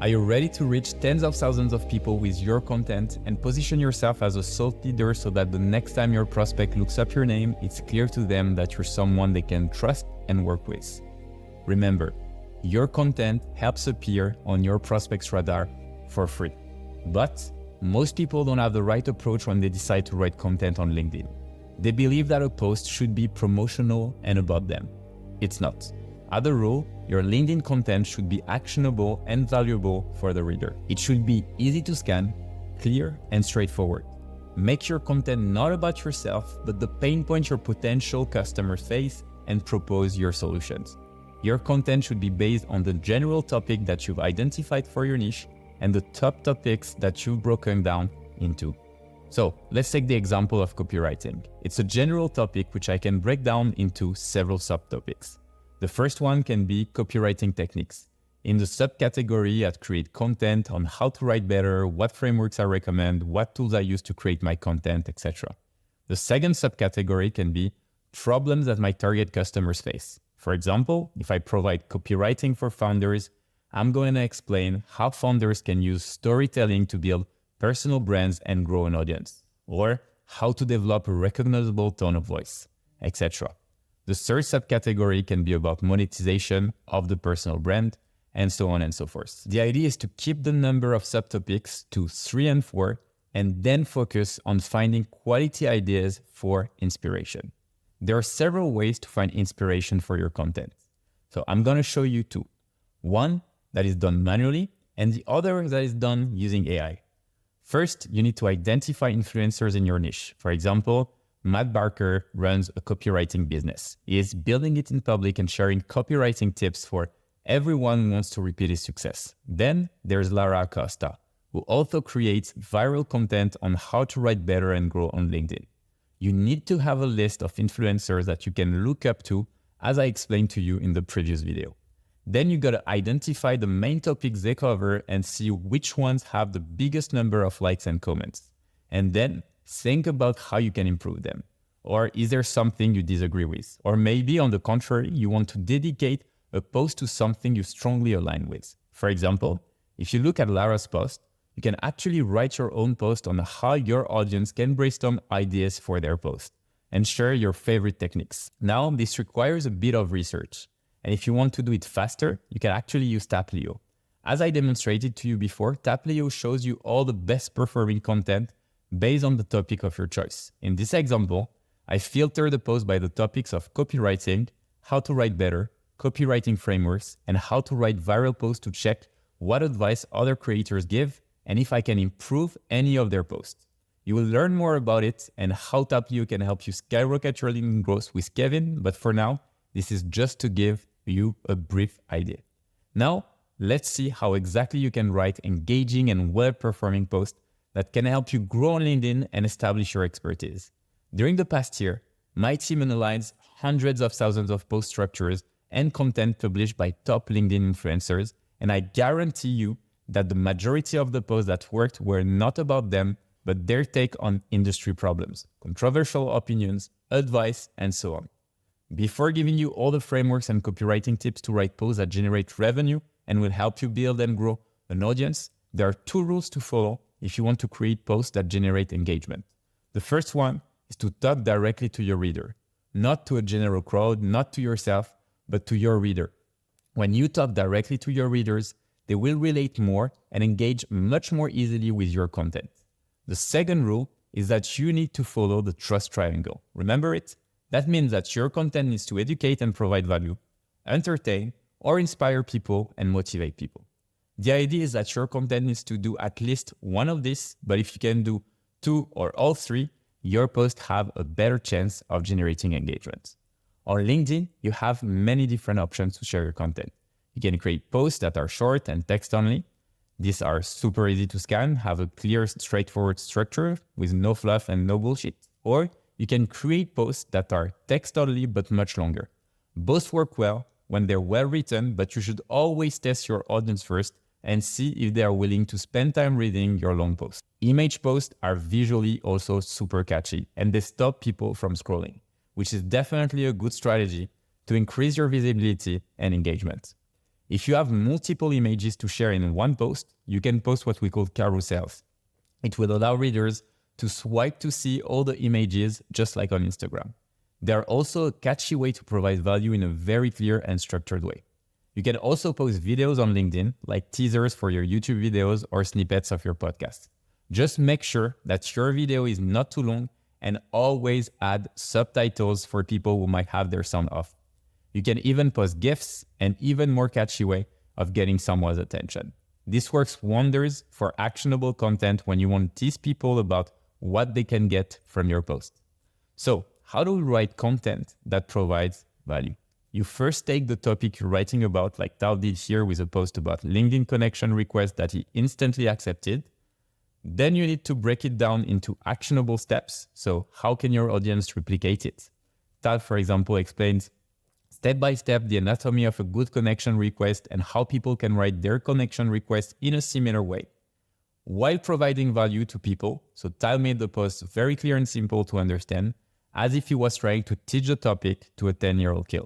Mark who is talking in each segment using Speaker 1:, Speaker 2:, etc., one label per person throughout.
Speaker 1: Are you ready to reach tens of thousands of people with your content and position yourself as a thought leader so that the next time your prospect looks up your name, it's clear to them that you're someone they can trust and work with? Remember, your content helps appear on your prospect's radar for free. But most people don't have the right approach when they decide to write content on LinkedIn. They believe that a post should be promotional and about them. It's not. As a rule, your LinkedIn content should be actionable and valuable for the reader. It should be easy to scan, clear, and straightforward. Make your content not about yourself, but the pain points your potential customers face and propose your solutions. Your content should be based on the general topic that you've identified for your niche and the top topics that you've broken down into. So let's take the example of copywriting. It's a general topic which I can break down into several subtopics. The first one can be copywriting techniques. In the subcategory, I'd create content on how to write better, what frameworks I recommend, what tools I use to create my content, etc. The second subcategory can be problems that my target customers face. For example, if I provide copywriting for founders, I'm going to explain how founders can use storytelling to build personal brands and grow an audience, or how to develop a recognizable tone of voice, etc. The third subcategory can be about monetization of the personal brand, and so on and so forth. The idea is to keep the number of subtopics to 3 and 4, and then focus on finding quality ideas for inspiration. There are several ways to find inspiration for your content. So I'm going to show you two. One that is done manually, and the other that is done using AI. First, you need to identify influencers in your niche. For example, Matt Barker runs a copywriting business. He is building it in public and sharing copywriting tips for everyone who wants to repeat his success. Then there's Lara Acosta, who also creates viral content on how to write better and grow on LinkedIn. You need to have a list of influencers that you can look up to, as I explained to you in the previous video. Then you gotta identify the main topics they cover and see which ones have the biggest number of likes and comments. And then think about how you can improve them. Or is there something you disagree with? Or maybe on the contrary, you want to dedicate a post to something you strongly align with. For example, if you look at Lara's post, you can actually write your own post on how your audience can brainstorm ideas for their post and share your favorite techniques. Now, this requires a bit of research. And if you want to do it faster, you can actually use Taplio. As I demonstrated to you before, Taplio shows you all the best performing content based on the topic of your choice. In this example, I filtered the post by the topics of copywriting, how to write better, copywriting frameworks, and how to write viral posts to check what advice other creators give and if I can improve any of their posts. You will learn more about it and how Taplio can help you skyrocket your LinkedIn growth with Kevin, but for now, this is just to give you a brief idea. Now, let's see how exactly you can write engaging and well-performing posts that can help you grow on LinkedIn and establish your expertise. During the past year, my team analyzed hundreds of thousands of post structures and content published by top LinkedIn influencers, and I guarantee you that the majority of the posts that worked were not about them, but their take on industry problems, controversial opinions, advice, and so on. Before giving you all the frameworks and copywriting tips to write posts that generate revenue and will help you build and grow an audience, there are 2 rules to follow if you want to create posts that generate engagement. The first one is to talk directly to your reader, not to a general crowd, not to yourself, but to your reader. When you talk directly to your readers, they will relate more and engage much more easily with your content. The second rule is that you need to follow the trust triangle. Remember it? That means that your content needs to educate and provide value, entertain, or inspire people and motivate people. The idea is that your content needs to do at least one of these, but if you can do 2 or all 3, your posts have a better chance of generating engagement. On LinkedIn, you have many different options to share your content. You can create posts that are short and text only. These are super easy to scan, have a clear, straightforward structure with no fluff and no bullshit. Or you can create posts that are text only but much longer. Both work well when they're well written, but you should always test your audience first and see if they are willing to spend time reading your long posts. Image posts are visually also super catchy and they stop people from scrolling, which is definitely a good strategy to increase your visibility and engagement. If you have multiple images to share in one post, you can post what we call carousels. It will allow readers to swipe to see all the images, just like on Instagram. They're also a catchy way to provide value in a very clear and structured way. You can also post videos on LinkedIn, like teasers for your YouTube videos or snippets of your podcast. Just make sure that your video is not too long and always add subtitles for people who might have their sound off. You can even post GIFs, an even more catchy way of getting someone's attention. This works wonders for actionable content when you want to tease people about what they can get from your post. So, how do we write content that provides value? You first take the topic you're writing about, like Tal did here with a post about LinkedIn connection request that he instantly accepted. Then you need to break it down into actionable steps. So how can your audience replicate it? Tal, for example, explains step by step the anatomy of a good connection request and how people can write their connection request in a similar way, while providing value to people. So Tal made the post very clear and simple to understand, as if he was trying to teach the topic to a 10-year-old kid.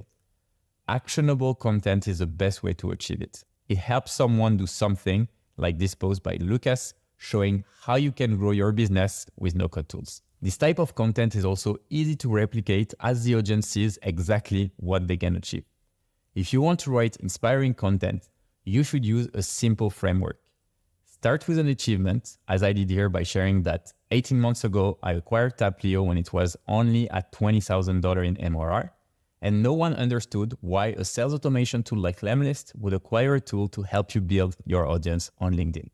Speaker 1: Actionable content is the best way to achieve it. It helps someone do something like this post by Lucas, showing how you can grow your business with no-code tools. This type of content is also easy to replicate as the audience sees exactly what they can achieve. If you want to write inspiring content, you should use a simple framework. Start with an achievement, as I did here by sharing that 18 months ago, I acquired Taplio when it was only at $20,000 in MRR, and no one understood why a sales automation tool like Lemlist would acquire a tool to help you build your audience on LinkedIn.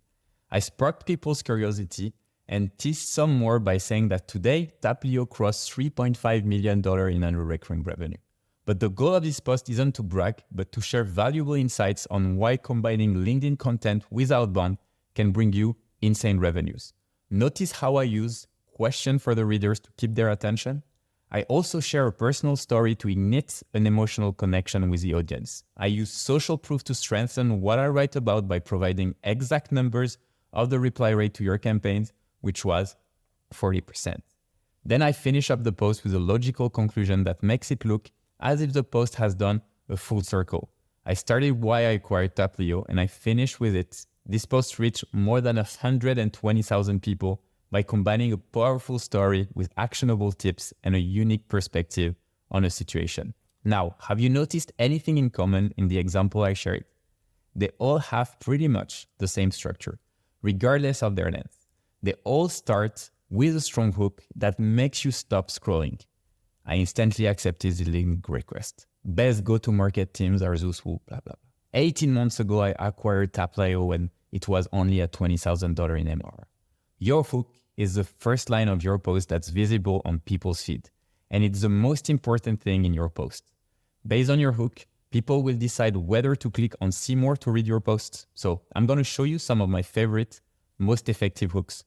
Speaker 1: I sparked people's curiosity and teased some more by saying that today, Taplio crossed $3.5 million in annual recurring revenue. But the goal of this post isn't to brag, but to share valuable insights on why combining LinkedIn content with outbound can bring you insane revenues. Notice how I use question for the readers to keep their attention. I also share a personal story to ignite an emotional connection with the audience. I use social proof to strengthen what I write about by providing exact numbers of the reply rate to your campaigns, which was 40%. Then I finish up the post with a logical conclusion that makes it look as if the post has done a full circle. I started why I acquired Taplio and I finished with it. This post reached more than 120,000 people by combining a powerful story with actionable tips and a unique perspective on a situation. Now, have you noticed anything in common in the example I shared? They all have pretty much the same structure, regardless of their length. They all start with a strong hook that makes you stop scrolling. I instantly accepted the link request. Best go-to-market teams are those who blah, blah, blah. 18 months ago, I acquired Taplio when it was only at $20,000 in MRR. Your hook is the first line of your post that's visible on people's feed, and it's the most important thing in your post. Based on your hook, people will decide whether to click on see more to read your posts. So I'm going to show you some of my favorite, most effective hooks.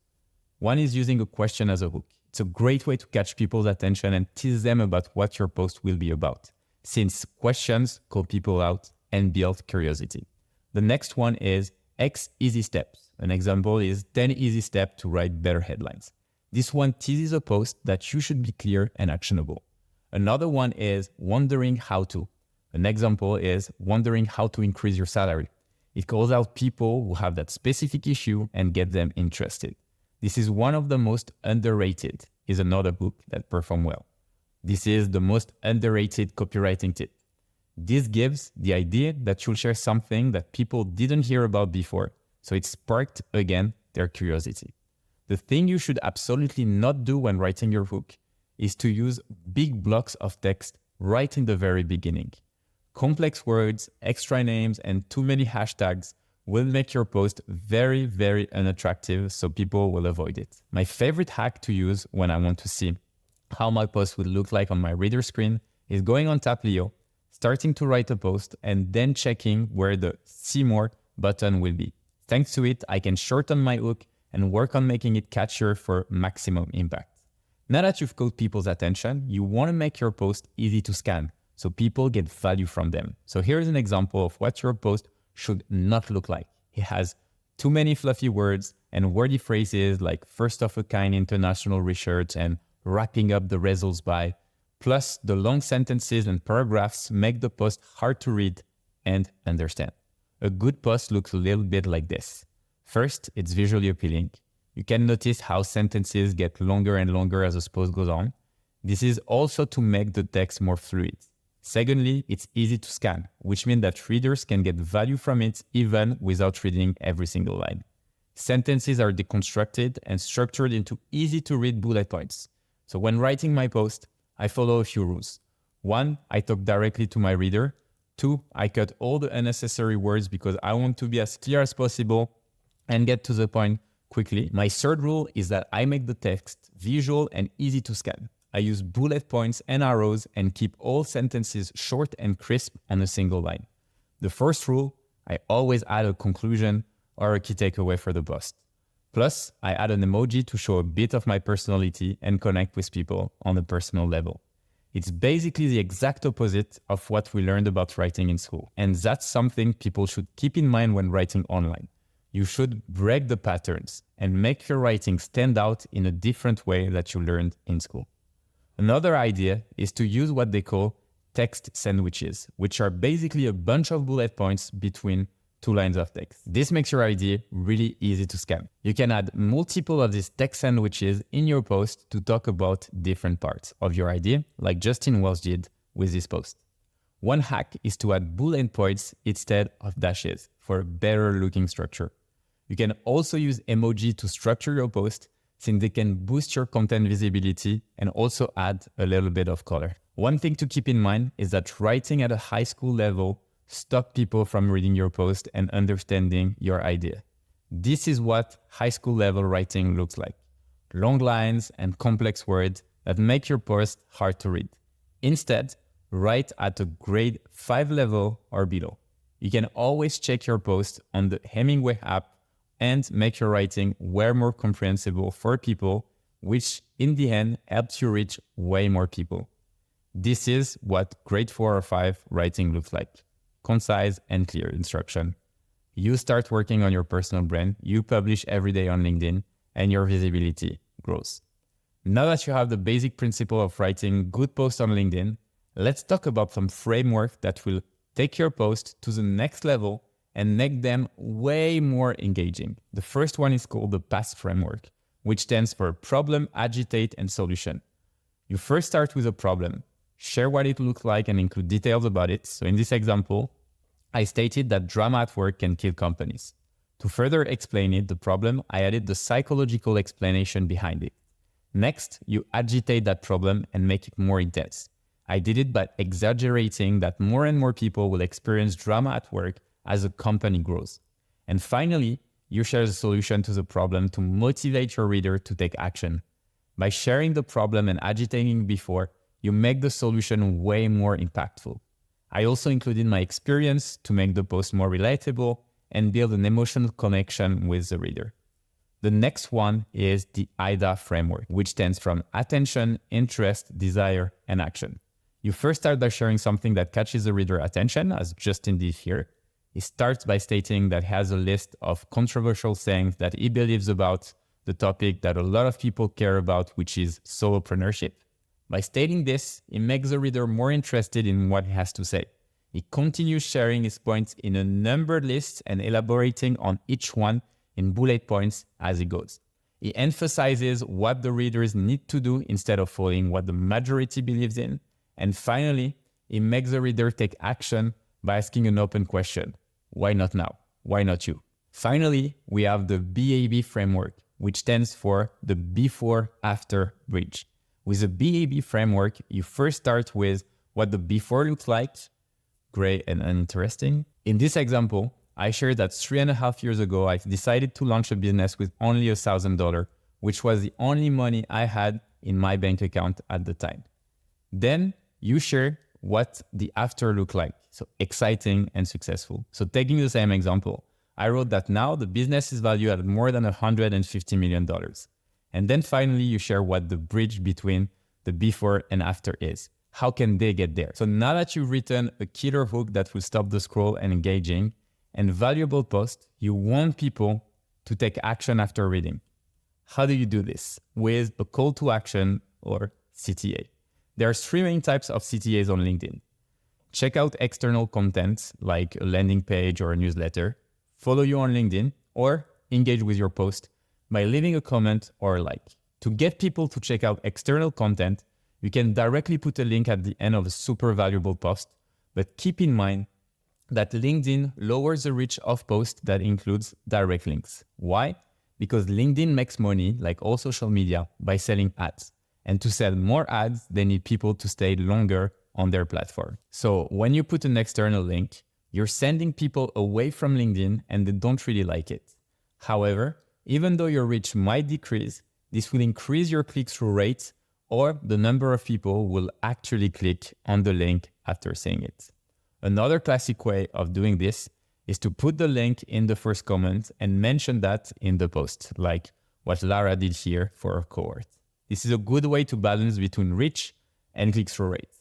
Speaker 1: One is using a question as a hook. It's a great way to catch people's attention and tease them about what your post will be about, since questions call people out and build curiosity. The next one is X easy steps. An example is 10 easy steps to write better headlines. This one teases a post that you should be clear and actionable. Another one is wondering how to. An example is wondering how to increase your salary. It calls out people who have that specific issue and get them interested. This is one of the most underrated, is another hook that perform well. This is the most underrated copywriting tip. This gives the idea that you'll share something that people didn't hear about before, so it sparked again their curiosity. The thing you should absolutely not do when writing your hook is to use big blocks of text right in the very beginning. Complex words, extra names, and too many hashtags will make your post very, very unattractive, so people will avoid it. My favorite hack to use when I want to see how my post will look like on my reader screen is going on Taplio, starting to write a post, and then checking where the see more button will be. Thanks to it, I can shorten my hook and work on making it catchier for maximum impact. Now that you've caught people's attention, you want to make your post easy to scan so people get value from them. So here's an example of what your post should not look like. It has too many fluffy words and wordy phrases like first of a kind international research and wrapping up the results by. Plus, the long sentences and paragraphs make the post hard to read and understand. A good post looks a little bit like this. First, it's visually appealing. You can notice how sentences get longer and longer as the post goes on. This is also to make the text more fluid. Secondly, it's easy to scan, which means that readers can get value from it even without reading every single line. Sentences are deconstructed and structured into easy-to-read bullet points. So when writing my post, I follow a few rules. 1, I talk directly to my reader. 2, I cut all the unnecessary words because I want to be as clear as possible and get to the point quickly. My third rule is that I make the text visual and easy to scan. I use bullet points and arrows and keep all sentences short and crisp on a single line. The first rule, I always add a conclusion or a key takeaway for the post. Plus, I add an emoji to show a bit of my personality and connect with people on a personal level. It's basically the exact opposite of what we learned about writing in school. And that's something people should keep in mind when writing online. You should break the patterns and make your writing stand out in a different way that you learned in school. Another idea is to use what they call text sandwiches, which are basically a bunch of bullet points between 2 lines of text. This makes your idea really easy to scan. You can add multiple of these text sandwiches in your post to talk about different parts of your idea, like Justin Wells did with this post. One hack is to add bullet points instead of dashes for a better looking structure. You can also use emoji to structure your post, since they can boost your content visibility and also add a little bit of color. One thing to keep in mind is that writing at a high school level stops people from reading your post and understanding your idea. This is what high school level writing looks like. Long lines and complex words that make your post hard to read. Instead, write at a grade 5 level or below. You can always check your post on the Hemingway app and make your writing way more comprehensible for people, which in the end helps you reach way more people. This is what grade 4 or 5 writing looks like. Concise and clear instruction. You start working on your personal brand, you publish every day on LinkedIn, and your visibility grows. Now that you have the basic principle of writing good posts on LinkedIn, let's talk about some framework that will take your post to the next level and make them way more engaging. The first one is called the PASS framework, which stands for Problem, Agitate, and Solution. You first start with a problem, share what it looks like and include details about it. So in this example, I stated that drama at work can kill companies. To further explain the problem, I added the psychological explanation behind it. Next, you agitate that problem and make it more intense. I did it by exaggerating that more and more people will experience drama at work as a company grows. And finally, you share the solution to the problem to motivate your reader to take action. By sharing the problem and agitating before, you make the solution way more impactful. I also included my experience to make the post more relatable and build an emotional connection with the reader. The next one is the AIDA framework, which stands from attention, interest, desire, and action. You first start by sharing something that catches the reader's attention, as Justin did here. He starts by stating that he has a list of controversial sayings that he believes about the topic that a lot of people care about, which is solopreneurship. By stating this, he makes the reader more interested in what he has to say. He continues sharing his points in a numbered list and elaborating on each one in bullet points as he goes. He emphasizes what the readers need to do instead of following what the majority believes in. And finally, he makes the reader take action by asking an open question. Why not now? Why not you? Finally, we have the BAB framework, which stands for the before-after bridge. With the BAB framework, you first start with what the before looks like, gray and uninteresting. In this example, I shared that 3.5 years ago, I decided to launch a business with only $1,000, which was the only money I had in my bank account at the time. Then you share what the after looked like. So exciting and successful. So taking the same example, I wrote that now the business is valued at more than $150 million. And then finally, you share what the bridge between the before and after is. How can they get there? So now that you've written a killer hook that will stop the scroll and engaging and valuable post, you want people to take action after reading. How do you do this? With a call to action or CTA. There are 3 main types of CTAs on LinkedIn. check out external content like a landing page or a newsletter, follow you on LinkedIn, or engage with your post by leaving a comment or a like. To get people to check out external content, you can directly put a link at the end of a super valuable post, but keep in mind that LinkedIn lowers the reach of posts that includes direct links. Why? Because LinkedIn makes money, like all social media, by selling ads. And to sell more ads, they need people to stay longer on their platform. So when you put an external link, you're sending people away from LinkedIn and they don't really like it. However, even though your reach might decrease, this will increase your click-through rate or the number of people who will actually click on the link after seeing it. Another classic way of doing this is to put the link in the first comment and mention that in the post, like what Lara did here for her cohort. This is a good way to balance between reach and click-through rate.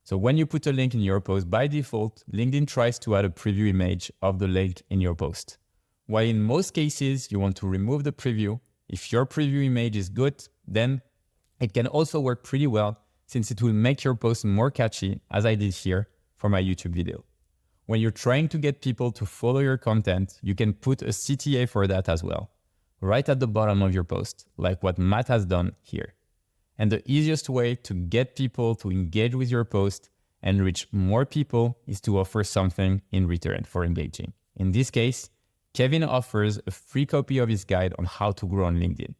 Speaker 1: So when you put a link in your post, by default, LinkedIn tries to add a preview image of the link in your post. While in most cases, you want to remove the preview, if your preview image is good, then it can also work pretty well since it will make your post more catchy, as I did here for my YouTube video. When you're trying to get people to follow your content, you can put a CTA for that as well, right at the bottom of your post, like what Matt has done here. And the easiest way to get people to engage with your post and reach more people is to offer something in return for engaging. In this case, Kevin offers a free copy of his guide on how to grow on LinkedIn.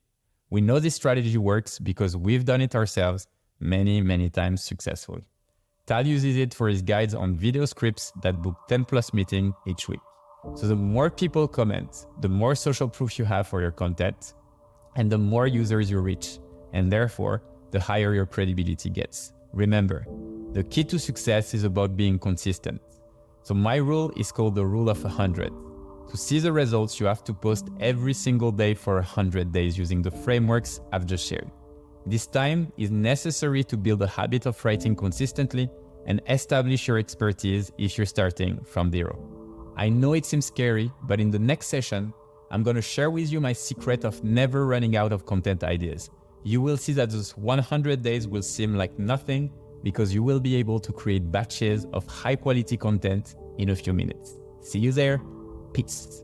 Speaker 1: We know this strategy works because we've done it ourselves many times successfully. Tal uses it for his guides on video scripts that book 10+ meetings each week. So the more people comment, the more social proof you have for your content, and the more users you reach, and therefore, the higher your credibility gets. Remember, the key to success is about being consistent. So my rule is called the rule of 100. To see the results, you have to post every single day for 100 days using the frameworks I've just shared. This time is necessary to build a habit of writing consistently and establish your expertise if you're starting from zero. I know it seems scary, but in the next session, I'm going to share with you my secret of never running out of content ideas. You will see that those 100 days will seem like nothing because you will be able to create batches of high quality content in a few minutes. See you there. Peace.